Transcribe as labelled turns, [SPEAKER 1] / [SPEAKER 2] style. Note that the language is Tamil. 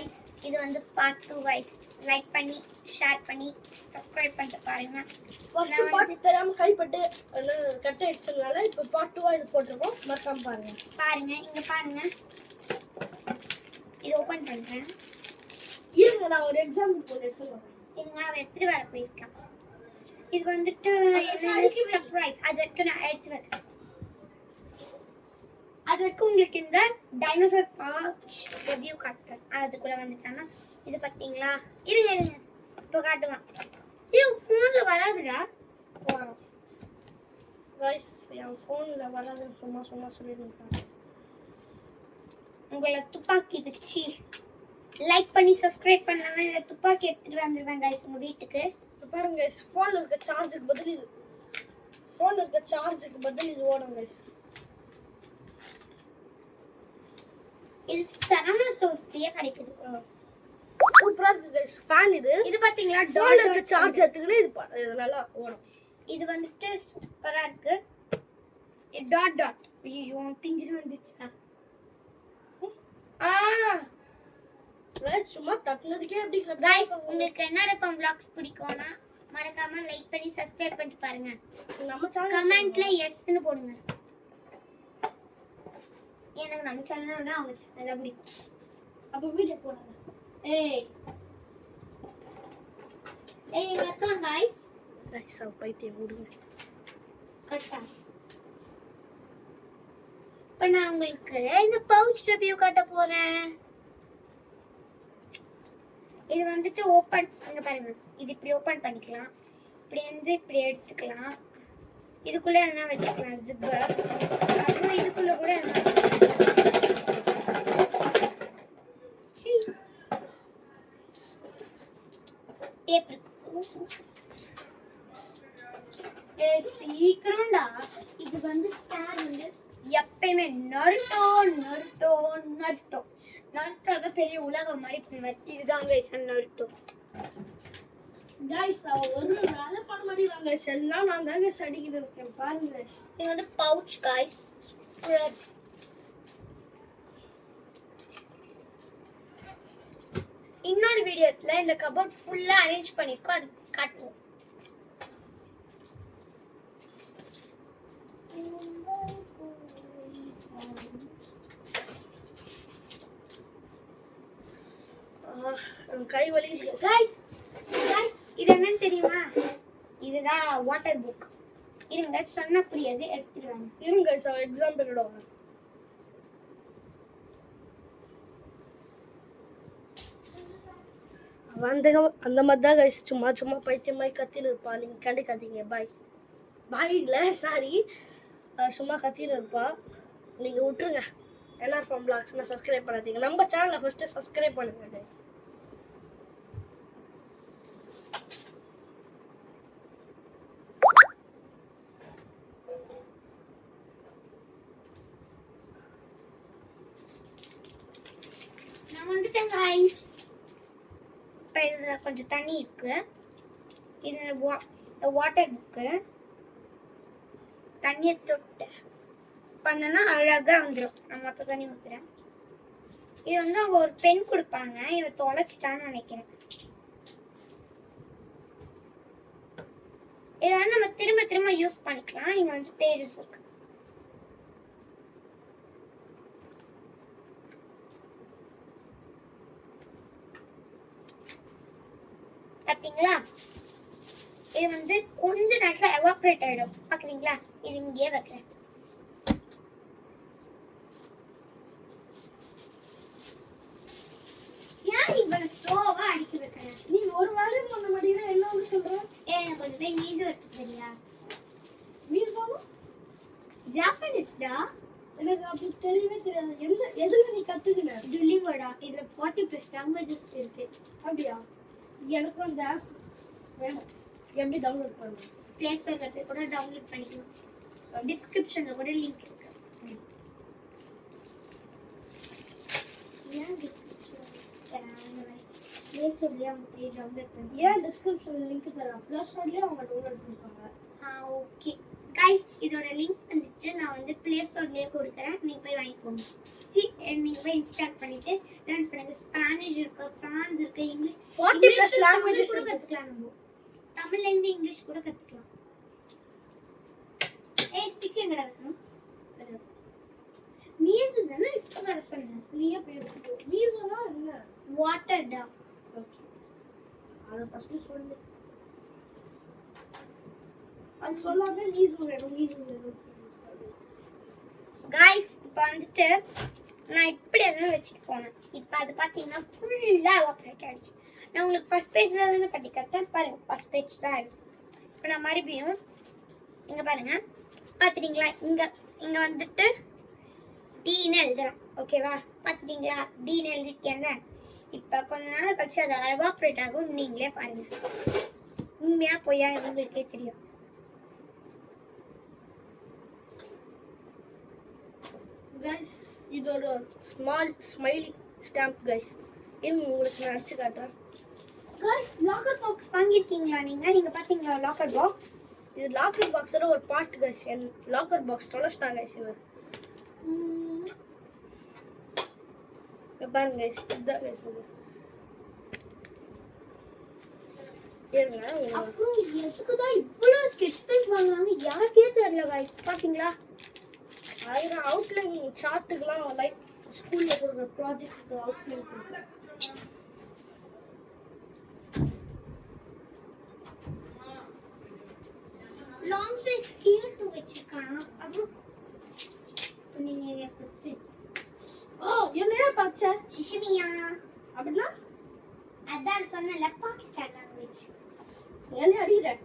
[SPEAKER 1] guys, இது வந்து part 2 guys. லைக் பண்ணி ஷேர் பண்ணி சப்ஸ்கிரைப் பண்ணிட்டு பாருங்க.
[SPEAKER 2] ஃபர்ஸ்ட் பார்ட் தெரியாம கைப்பட்டு கட் ஆயிடுச்சுனால இப்போ பார்ட் 2 இது போட்டுறோம். மறக்காம பாருங்க.
[SPEAKER 1] பாருங்க இங்க பாருங்க. இது ஓபன் பண்றேன்.
[SPEAKER 2] இருங்க நான் ஒரு எக்ஸாம்பிள் போட்டு எடுத்துறேன்.
[SPEAKER 1] இருங்க வெற்றி வர போயிருக்கேன். இது வந்துட்டு சர்ப்ரைஸ். அதுக்கு நான் எடுத்து வைக்கிறேன். அது வரைக்கும் உங்களுக்கு இந்த டைனோசர் பார்க் ரிவ்யூ காட்டுறேன். அதுக்குள்ள வந்துட்டானா இது பாத்தீங்களா? இருங்க இப்போ காட்டுவேன். ஐயோ ஃபோன்ல வராதுடா.
[SPEAKER 2] வரும் गाइस என் ஃபோன்ல வராது சும்மா சொல்லிருக்கேன்.
[SPEAKER 1] உங்களை துப்பாக்கி வச்சு லைக் பண்ணி சப்ஸ்கிரைப் பண்ணாம இந்த துப்பாக்கி எடுத்துட்டு வந்துருவேன் गाइस உங்க வீட்டுக்கு.
[SPEAKER 2] பாருங்க गाइस ஃபோன்ல இருக்க சார்ஜுக்கு பதில் இது ஓடும் गाइस.
[SPEAKER 1] இது சரவணா ஸ்டோர்ஸ்லயே கிடைக்குது.
[SPEAKER 2] சூப்பரா இருக்கு गाइस. ஃபேன் இது
[SPEAKER 1] பாத்தீங்களா?
[SPEAKER 2] ஃபோன்ல இருக்க சார்ஜ் எடுத்துக்கினே இது நல்லா ஓடும்.
[SPEAKER 1] இது வந்துட்டு சூப்பரா இருக்கு. டாட் ஐயோ பிஞ்சிரு வந்துச்சா?
[SPEAKER 2] गाइस சும்மா தட்டுனதுக்கே அப்படி கட்.
[SPEAKER 1] गाइस உங்களுக்கு என்ன ரஃபம் vlogs பிடிக்கும்னா மறக்காம லைக் பண்ணி சப்ஸ்கிரைப் பண்ணிட்டு பாருங்க.
[SPEAKER 2] நம்ம சேனல்
[SPEAKER 1] கமெண்ட்ல எஸ் ன்னு போடுங்க. எனக்கு நம்ம சேனலோட அவங்க சேனல் பிடிக்கும்.
[SPEAKER 2] அப்ப வீடியோ போடுங்க.
[SPEAKER 1] ஏய் வெல்கம் गाइस.
[SPEAKER 2] गाइस பைத்தியம் விடுங்க.
[SPEAKER 1] கட்டா. இப்போ நான் உங்களுக்கு இந்த பவுச் ரிவ்யூ காட்ட போறேன். இது வந்துட்டு ஓபன் இங்க பாருங்க. இது இப்படி ஓபன் பண்ணிக்கலாம். இப்படி எடுத்துக்கலாம். இதுக்குள்ள என்ன வச்சுக்கலாம் ஜிப்பர். அப்புறம் இதுக்குள்ள கூட என்ன டேப் இருக்கு. சீக்கிரம்டா. இது வந்து சார் வந்து எப்பயுமே நருட்டோக பெரிய உலகம் மாதிரி பண்ணுவார். இதுதான் கைஸ் நருட்டோ.
[SPEAKER 2] गाइस ஒரு வேலை பண்ண மாட்டேங்கிறாங்க गाइस. எல்லாம் நான் தான் गाइस அடிக்கிட்டு இருக்கேன் பாருங்க गाइस.
[SPEAKER 1] இது வந்து பவுச் गाइस. இன்னொரு வீடியோல இந்த கபோர்ட் ஃபுல்லா அரேஞ்ச் பண்ணிருக்கோம். அது காட்டுவோம்.
[SPEAKER 2] கை வலிக்குது
[SPEAKER 1] गाइस இது என்னன்னு தெரியுமா? இதுதான் வாட்டர் புக். இருங்க சொன்ன புரியாது எடுத்துருவாங்க.
[SPEAKER 2] இருங்க गाइस எக்ஸாம்பிள் விடுவாங்க. அந்த மாதிரி தான் गाइस சும்மா பைத்தியமாய் கத்தின்னு இருப்பா. நீங்க கண்டுக்காதீங்க. பாய் இல்ல சாரி. சும்மா கத்தின்னு இருப்பா. நீங்க விட்டுருங்க. NR Farm Vlogs சப்ஸ்கிரைப் பண்ணாதீங்க. நம்ம சேனலை ஃபர்ஸ்ட் சப்ஸ்கிரைப் பண்ணுங்க गाइस.
[SPEAKER 1] நான் வந்துட்டேன் गाइस. இப்போ இதுல கொஞ்சம் தண்ணி இருக்கு. இது வாட்டர் புக்கு. தண்ணியை தொட்டு பண்ணனா அழகா வந்துடும். நான் மொத்த தண்ணி ஊத்துறேன். இது வந்து அவங்க ஒரு பென் கொடுப்பாங்க. இவ தொலைச்சிட்டான்னு நினைக்கிறேன். இதை வந்து நம்ம திரும்ப யூஸ் பண்ணிக்கலாம். இங்க வந்து பேஜஸ் இருக்கு. பாத்தீங்களா? இது வந்து கொஞ்ச நேரத்துல எவாபரேட் ஆயிடும். பாக்குறீங்களா? இது இங்கேயே வைக்கிறேன். ஏன் இவ்வளவு ஸ்லோவா அடிக்க வைக்கிறேன்?
[SPEAKER 2] நீ ஒரு வேலையை பண்ண மாட்டீங்கன்னா என்ன வந்து சொல்ற?
[SPEAKER 1] எனக்கு கொஞ்சம் போய் நீந்து வைக்க தெரியா?
[SPEAKER 2] மீன் போகணும்
[SPEAKER 1] ஜாப்பனீஸ்டா.
[SPEAKER 2] எனக்கு அப்படி தெரியவே தெரியாது. எதுல நீ கத்துக்கின?
[SPEAKER 1] டுலிங்கோடா. இதுல 40+ லாங்குவேஜஸ் இருக்கு.
[SPEAKER 2] அப்படியா? எனக்கு அந்த ஆப் வேணும். எப்படி டவுன்லோட் பண்ணணும்?
[SPEAKER 1] பிளே ஸ்டோர்ல போய் கூட டவுன்லோட் பண்ணிக்கலாம். டிஸ்கிரிப்ஷன்ல கூட லிங்க் இருக்கு. ஏன் டிஸ்கிரிப்ஷன் பிளே ஸ்டோர்லயே அவங்க போய் டவுன்லோட் பண்ணி
[SPEAKER 2] ஏன் டிஸ்கிரிப்ஷன்ல லிங்க் தரேன். பிளே ஸ்டோர்லயே அவங்க டவுன்லோட் பண்ணிப்பாங்க.
[SPEAKER 1] ஓகே गाइस இதோட லிங்க் வந்துட்டு நான் வந்து பிளே ஸ்டோர்லயே கொடுக்கிறேன். நீங்க போய் வாங்கிக்கோங்க. நீங்க போய் இன்ஸ்டால் பண்ணிட்டு லேர்ன் பண்ணுங்க. ஸ்பானிஷ் இருக்கு, பிரான்ஸ் இருக்கு,
[SPEAKER 2] 40 plus
[SPEAKER 1] இங்கிலீஷ்
[SPEAKER 2] languages
[SPEAKER 1] கூட
[SPEAKER 2] இருக்கு.
[SPEAKER 1] கத்துக்கலாம் நம்ம. தமிழ்ல இருந்து இங்கிலீஷ் கூட கத்துக்கலாம். ஏய் ஸ்டிக் எங்கடா வைக்கணும்? மீசு தானே இப்ப வர சொன்னேன்.
[SPEAKER 2] நீயே போய் எடுத்துக்கோ. மீசோனா என்ன?
[SPEAKER 1] வாட்டர்டா.
[SPEAKER 2] ஓகே. அத ஃபர்ஸ்ட் சொல்லு. அது சொல்லாம மீசோ வேணும் சொல்லு.
[SPEAKER 1] गाइस இப்போ வந்துட்டு நான் இப்படி எல்லாம் வச்சிட்டு போனேன். இப்போ அது பாத்தீங்கன்னா ஃபுல்லா எவாபரேட் ஆயிடுச்சு. நான் உங்களுக்கு ஃபர்ஸ்ட் பேஜ்ல தான பத்தி கத்தேன் பாருங்க. ஃபர்ஸ்ட் பேஜ் தான் இருக்கு. இப்போ நான் மறுபடியும் இங்க பாருங்க. பாத்துட்டீங்களா? இங்க வந்துட்டு டீன்னு எழுதுறேன். ஓகேவா? பாத்துட்டீங்களா? டீன்னு எழுதிட்டேன்னா இப்போ கொஞ்ச நேரம் கழிச்சு அது எவாபரேட் ஆகும். நீங்களே பாருங்க. உண்மையா பொய்யா உங்களுக்கே தெரியும்.
[SPEAKER 2] गाइस இதோட ஸ்மால் ஸ்மைலி ஸ்டாம்ப் गाइस இது உங்களுக்கு நான் அடிச்சு காட்டுறேன்.
[SPEAKER 1] गाइस லாக்கர் பாக்ஸ் வாங்கிருக்கீங்களா நீங்க? நீங்க பாத்தீங்களா லாக்கர் பாக்ஸ்?
[SPEAKER 2] இது லாக்கர் பாக்ஸோட ஒரு பார்ட் गाइस. என் லாக்கர் பாக்ஸ் தொலைச்சிட்டாங்க गाइस இவர். பாருங்க गाइस இதுதான் गाइस இது. ஏங்க
[SPEAKER 1] அப்புறம் எதுக்கு தான் இவ்வளவு ஸ்கெட்ச் பென்ஸ் வாங்குறாங்க யாருக்கே தெரியல गाइस. பாத்தீங்களா?
[SPEAKER 2] ஆயிரம் அவுட்லைன் சார்ட்டுக்குலாம் லைக் ஸ்கூல்ல கொடுக்குற ப்ராஜெக்ட்க்கு அவுட்லைன் கொடுக்குறேன்.
[SPEAKER 1] லாங் சைஸ் ஸ்கேல் டு வச்சிருக்கான். அப்புறம் நீங்க கொடுத்து
[SPEAKER 2] என்னையா பச்சை
[SPEAKER 1] சிஷிமியா
[SPEAKER 2] அப்படின்னா
[SPEAKER 1] அதான் சொன்னல பாகிஸ்தான் லாங்குவேஜ்.
[SPEAKER 2] என்ன அடிக்கிறேன்?